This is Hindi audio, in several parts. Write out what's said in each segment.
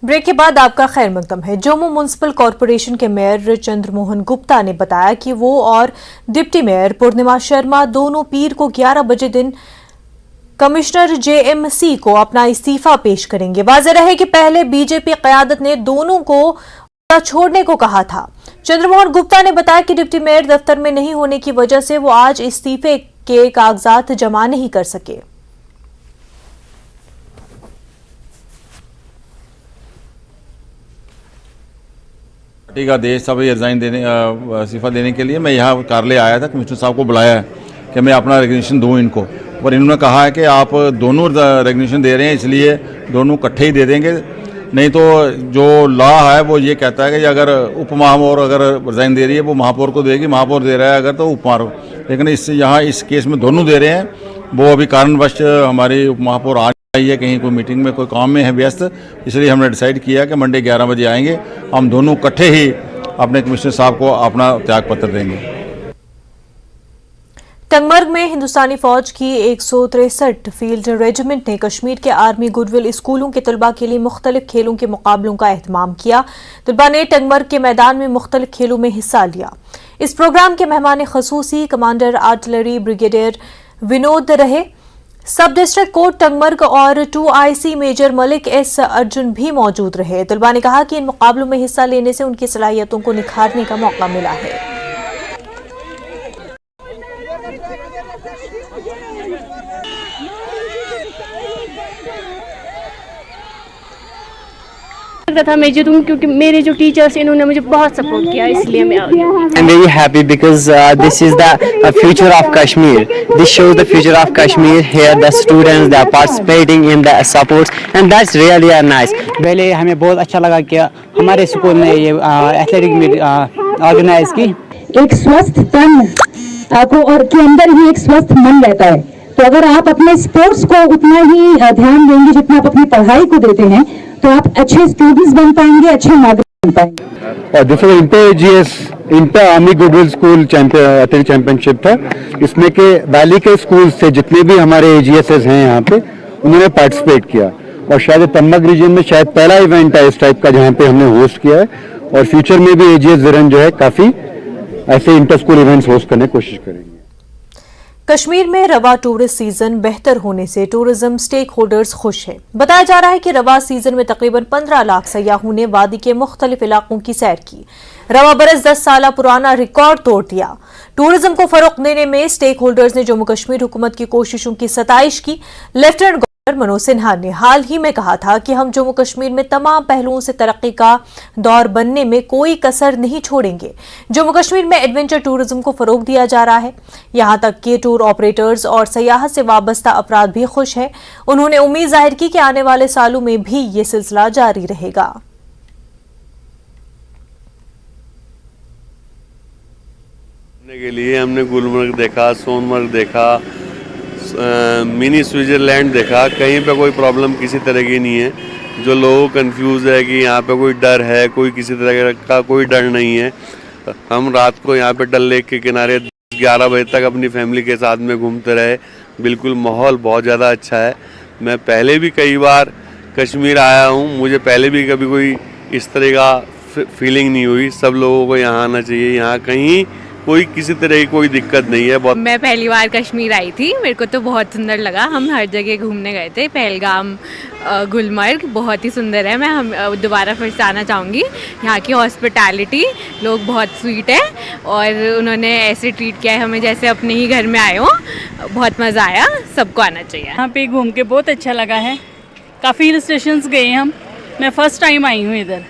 ब्रेक के बाद आपका खैर मकदम है। जम्मू म्युनिसिपल कॉरपोरेशन के मेयर चंद्रमोहन गुप्ता ने बताया कि वो और डिप्टी मेयर पूर्णिमा शर्मा दोनों पीर को 11 बजे दिन कमिश्नर जेएमसी को अपना इस्तीफा पेश करेंगे। वाज़ेह रहे कि पहले बीजेपी क़यादत ने दोनों को छोड़ने को कहा था। चंद्रमोहन गुप्ता ने बताया कि डिप्टी मेयर दफ्तर में नहीं होने की वजह से वो आज इस्तीफे के कागजात जमा नहीं कर सके। पार्टी का आदेश था रिजाइन देने इस्तीफा देने के लिए मैं यहाँ कार्यालय आया था। कमिश्नर साहब को बुलाया है कि मैं अपना रेजिग्नेशन दूँ इनको, और इन्होंने कहा है कि आप दोनों रेजिग्नेशन दे रहे हैं इसलिए दोनों इकट्ठे ही दे देंगे, नहीं तो जो लॉ है वो ये कहता है कि अगर उप महापौर अगर रिजाइन दे रही है वो महापौर को देगी, महापौर दे रहा है अगर तो उप महापौर, लेकिन यहाँ इस केस में दोनों दे रहे हैं। वो अभी कारणवश हमारी उप महापौर आई है, कहीं कोई मीटिंग में कोई काम में है व्यस्त, इसलिए हमने डिसाइड किया कि मंडे 11 बजे आएंगे, हम दोनों इकट्ठे ही अपने कमिश्नर साहब को अपना त्याग पत्र देंगे। टंगमर्ग में हिंदुस्तानी फौज की 163 फील्ड रेजिमेंट ने कश्मीर के आर्मी गुडविल स्कूलों के तलबा के लिए मुख्तलिफ खेलों के मुकाबलों का एहतमाम किया। तलबा ने टंगमर्ग के मैदान में मुख्तलिफ खेलों में हिस्सा लिया। इस प्रोग्राम के मेहमान खसूसी कमांडर आर्टिलरी ब्रिगेडियर विनोद रहे। सब डिस्ट्रिक्ट कोर्ट टंगमर्ग और 2IC major Malik S Arjun भी मौजूद रहे। तलबा ने कहा कि इन मुकाबलों में हिस्सा लेने से उनकी सलाहियतों को निखारने का मौका मिला है। था मैं जीतूं क्योंकि मेरे जो टीचर्स इन्होंने मुझे बहुत सपोर्ट किया, इसलिए मैं आ गई। I'm very happy because this is the future of Kashmir. This shows the future of Kashmir. Here the students they are participating in the sports and that's really nice. पहले हमें बहुत अच्छा लगा कि हमारे स्कूल ने ये एथलेटिक मीट ऑर्गेनाइज की। एक स्वस्थ तन को और के अंदर ही एक स्वस्थ मन रहता है, तो अगर आप अपने स्पोर्ट्स को उतना ही ध्यान देंगे जितना आप अपनी पढ़ाई को देते हैं तो आप अच्छे स्टूडेंट्स बन पाएंगे, अच्छे नागरिक बन पाएंगे। और दूसरा inter army goodwill school athletic championship था, इसमें के वैली के स्कूल से जितने भी हमारे AGSs हैं यहाँ पे उन्होंने पार्टिसिपेट किया, और शायद टंगमर्ग रीजन में शायद पहला इवेंट है इस टाइप का जहाँ पे हमने होस्ट किया है, और फ्यूचर में भी AGS विरन जो है काफी ऐसे इंटर स्कूल इवेंट्स होस्ट करने की कोशिश करेंगे। कश्मीर में रवा टूरिस्ट सीजन बेहतर होने से टूरिज्म स्टेक होल्डर्स खुश हैं। बताया जा रहा है कि रवा सीजन में तकरीबन 15 लाख सयाहों ने वादी के मुख्तलिफ इलाकों की सैर की। रवा बरस 10 साल पुराना रिकॉर्ड तोड़ दिया। टूरिज्म को फरोग देने में स्टेक होल्डर्स ने जम्मू कश्मीर हुकूमत की कोशिशों की सताइश की। लेफ्टिनेंट गवर्नर मनोज सिन्हा ने हाल ही में कहा था कि हम जम्मू कश्मीर में तमाम पहलुओं से तरक्की का दौर बनने में कोई कसर नहीं छोड़ेंगे। जम्मू कश्मीर में एडवेंचर टूरिज्म को फरोग दिया जा रहा है। यहां तक कि टूर ऑपरेटर्स और सयाहत से वाबस्ता अफराद भी खुश हैं। उन्होंने उम्मीद जाहिर की कि आने वाले सालों में भी ये सिलसिला जारी रहेगा। के लिए हमने गुलमर्ग देखा, सोनमर्ग देखा, मिनी स्विट्जरलैंड देखा, कहीं पे कोई प्रॉब्लम किसी तरह की नहीं है। जो लोग कंफ्यूज है कि यहाँ पे कोई डर है, कोई किसी तरह का कोई डर नहीं है। हम रात को यहाँ पे डल लेक के किनारे 11 बजे तक अपनी फैमिली के साथ में घूमते रहे। बिल्कुल माहौल बहुत ज़्यादा अच्छा है। मैं पहले भी कई बार कश्मीर आया हूँ, मुझे पहले भी कभी कोई इस तरह का फीलिंग नहीं हुई। सब लोगों को यहाँ आना चाहिए। यहाँ कहीं कोई किसी तरह की कोई दिक्कत नहीं है। बहुत मैं पहली बार कश्मीर आई थी, मेरे को तो बहुत सुंदर लगा। हम हर जगह घूमने गए थे, पहलगाम, गुलमर्ग बहुत ही सुंदर है। मैं दोबारा फिर से आना चाहूँगी। यहाँ की हॉस्पिटैलिटी, लोग बहुत स्वीट है और उन्होंने ऐसे ट्रीट किया है हमें जैसे अपने ही घर में आए हो। बहुत मज़ा आया, सबको आना चाहिए। यहाँ पे घूम के बहुत अच्छा लगा है। काफ़ी हिल स्टेशंस गए हम, मैं फ़र्स्ट टाइम आई हूँ इधर।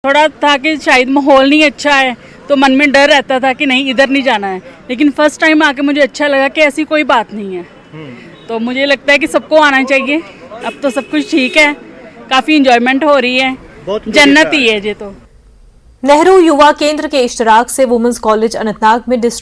थोड़ा था कि शायद माहौल नहीं अच्छा है तो मन में डर रहता था कि नहीं इधर नहीं जाना है, लेकिन फर्स्ट टाइम आके मुझे अच्छा लगा कि ऐसी कोई बात नहीं है। तो मुझे लगता है कि सबको आना चाहिए। अब तो सब कुछ ठीक है, काफ़ी इंजॉयमेंट हो रही है, जन्नत ही है ये तो। नेहरू युवा केंद्र के इश्तराक से वुमेंस कॉलेज अनंतनाग में